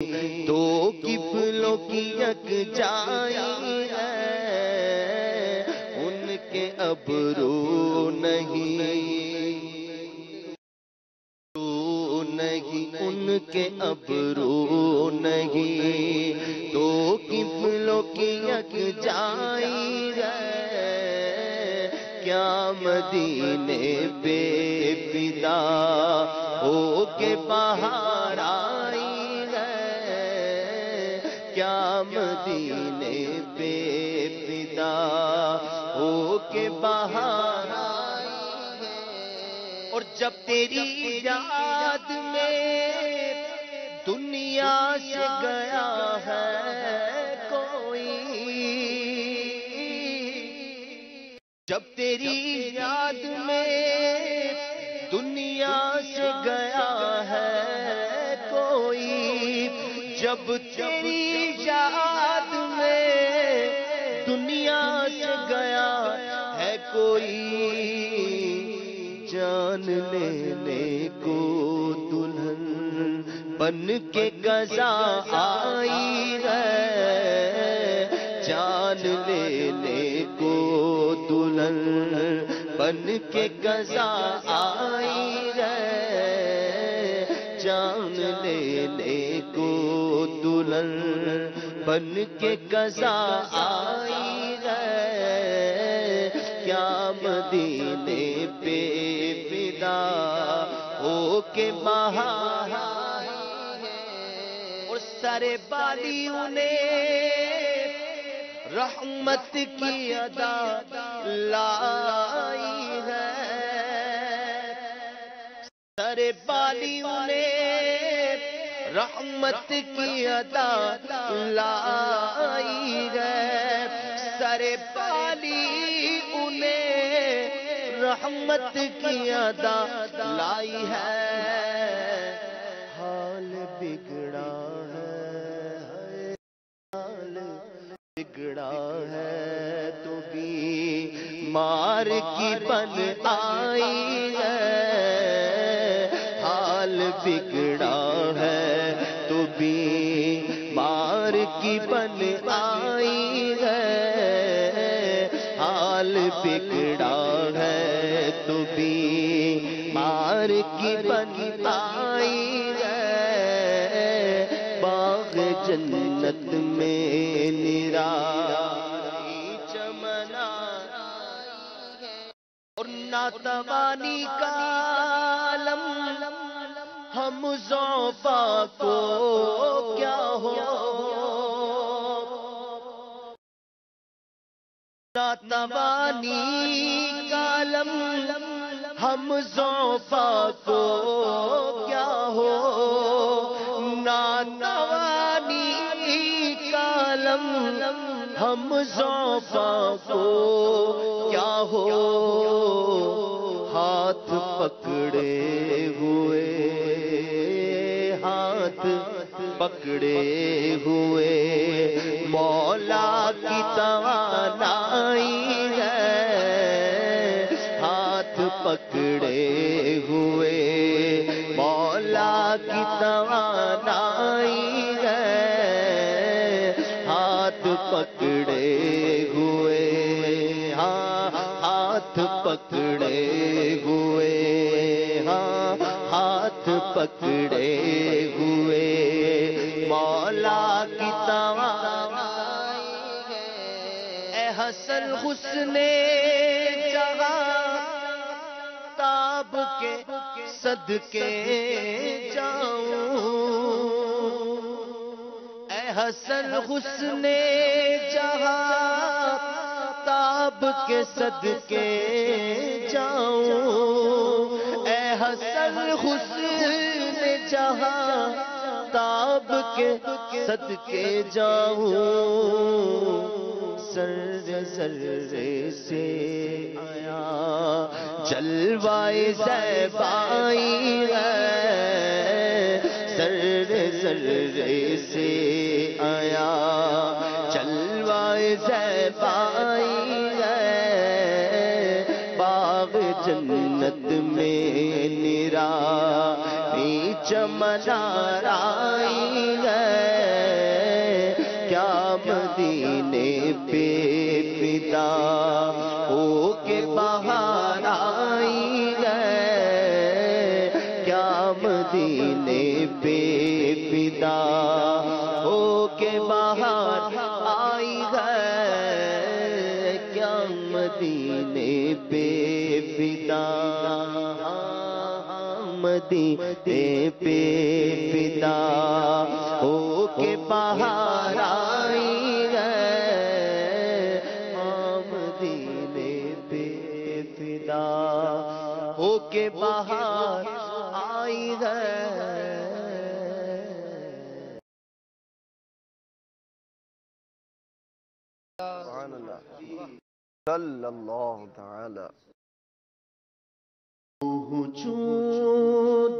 دو قبلوں کی یکجائی ہے، ان کے ابرو نہیں، ان کے ابرو نہیں، دو قبلوں کی یکجائی ہے، کیا مدینے پہ فدا ہو کے باہر آئی ہے، کیا مدینے پہ فدا ہو کے باہر آئی ہے، اور جب تیری یاد میں دنیا سے گیا ہے کوئی، جب تیری یاد میں دنیا سے گیا ہے کوئی، جب تیری یاد میں دنیا سے گیا ہے کوئی، جان لینے کو دلہن بن کے قضا آئی ہے، جان لینے کو دلہن بن کے قضا آئی ہے، جان لینے کو دلہن بن کے قضا آئی ہے، کیا مدینے پہ فدا ہو کے باہر آئی ہے، اور سارے بالیوں نے رحمت کی ادا لائی ہے، سارے بالیوں نے رحمت کی ادا لائی ہے، سارے بالی انہیں رحمت کی ادا لائی ہے، حال بگڑا ہے، حال بگڑا ہے تو بھی مار کی بن آئی ہے، حال بگڑا ہے تو بھی مار کی بن آئی ہے، حال بگڑا ہے تو بھی مار کی بن آئی ہے، باغ جنت میں نرالی چمنا، اور ناتوانی کا عالم ہم ضعفا کو کیا ہو، ناتوانی کا عالم ہم ضعفا کو کیا ہو، ناتوانی کا عالم ہم ضعفا کو کیا ہو، ہاتھ پکڑے ہوئے، ہاتھ پکڑے ہوئے مولا کی توانائی ہے، ہاتھ پکڑے ہوئے مولا کی توانائی ہے، ہاتھ پکڑے ہوئے، ہاتھ پکڑے ہوئے، ہاتھ پکڑے ہوئے مولا کی توانائی ہے، اے حسن حسن جہاں تاب کے صدقے جاؤں، اے حسن حسن جہاں تاب کے صدقے جاؤں، اے حسن حسن جہاں تاب کے صدقے جاؤں، ذرے ذرے سے آیا جلوائے زیبائی ہے، ذرے ذرے سے آیا جلوائے زیبائی ہے، باغ جنت میں نرالی چمن آرائی ہے کیا مدینے پہ فدا ہو کے بہار آئی ہے کیا مدینے پہ فدا ہو کے بہار آئی ہے کیا مدینے پہ فدا مدینے پہ فدا ہو کے بہار آئی ہے مدینے پہ فدا ہو کے بہار آئی ہے سبحان اللہ صلی اللہ تعالی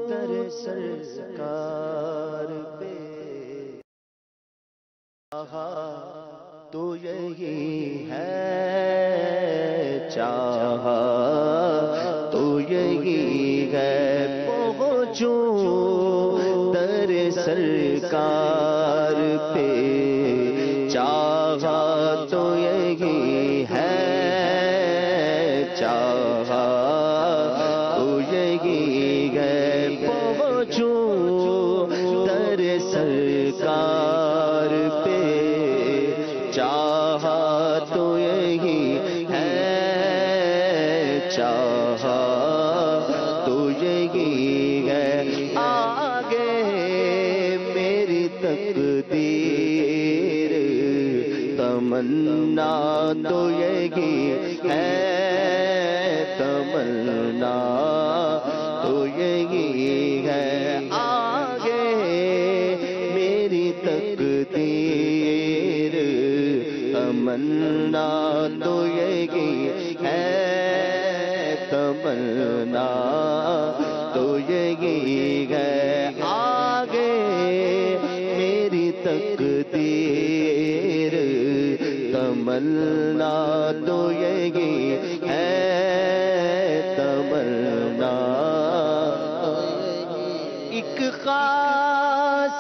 در سرکار پہ چاہا تو یہی ہے چاہا تو یہی ہے پہنچوں در سرکار پہ چاہا تو یہی ہے چاہا تو یہی ہے پہنچوں در سرکار پہ چاہا تو یہی ہے چاہا تو یہی ہے آگے میری تقدیر تمنا تو یہی ہے تمنا تو یہی ہے آگے میری تقدیر تمنا تو یہی ہے تمنا تو یہی ہے آگے میری تقدیر تمنا تو یہی ہے تمنا ایک خاص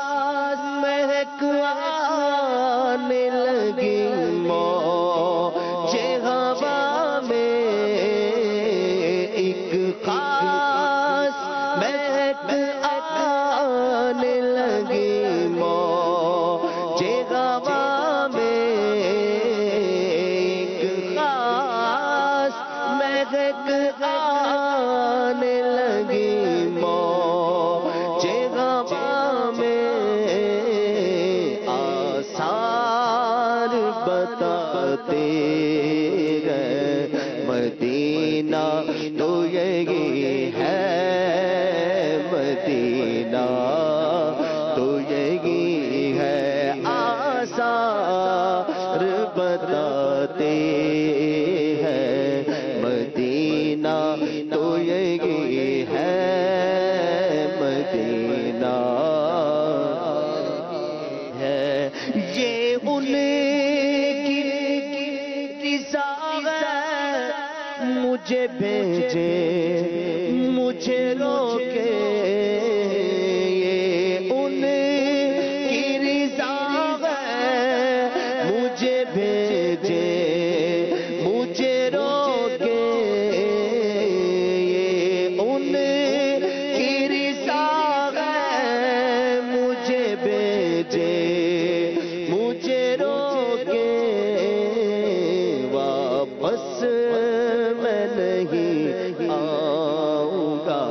مہک آنے لگی موجِ ہوا میں ایک خاص مہک آنے لگی موجِ ہوا میں ایک خاص مہک آنے لگی موجِ ہوا میں آثار بتاتے گئے مدینہ تو یہی ہے مدینہ تو یہی ہے آثار بتاتے ہیں مدینہ تو یہی ہے مدینہ ہے یہ ان کی رضا ہے مجھے بھیجے مجھے روکے یہ ان کی رضا ہے مجھے بھیجے مجھے روکے یہ ان کی رضا ہے مجھے بھیجے مجھے روکے واپس میں نہیں آؤں گا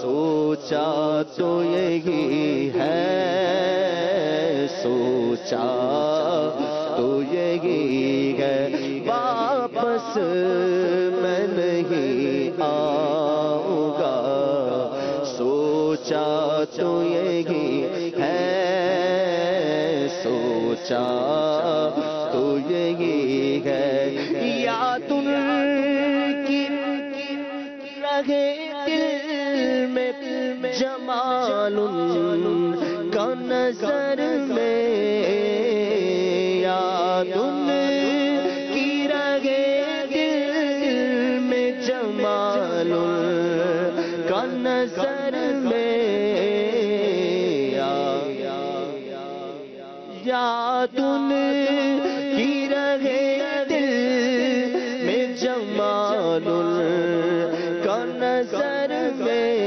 سوچا تو یہی ہے سوچا تو یہی ہے واپس میں نہیں آؤں گا سوچا تو یہی ہے سوچا تو یہی ہے یاد ان کی رہے دل میں جمال ان کا نظر میں یاد ان کی رہے دل میں جمال ان کا نظر میں یاد کی رہے دل میں جمال کا نظر میں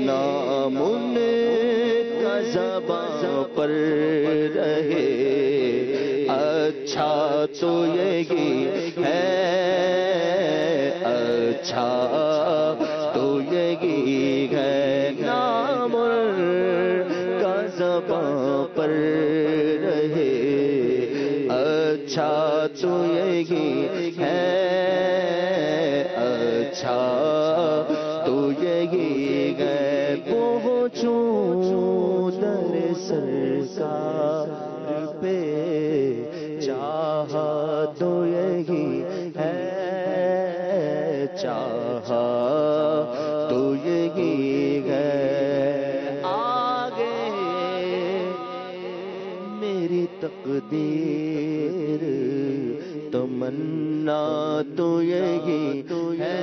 نام ان کا زبان پر رہے اچھا تو یہی ہے اچھا تو یہی ہے نام کا زبان پر رہے اچھا تو یہی ہے اچھا تو یہی ہے پہنچوں در سرکار پہ چاہا تو یہی ہے چاہا تو یہی ہے آگے میری تقدیر تمنا تو یہی ہے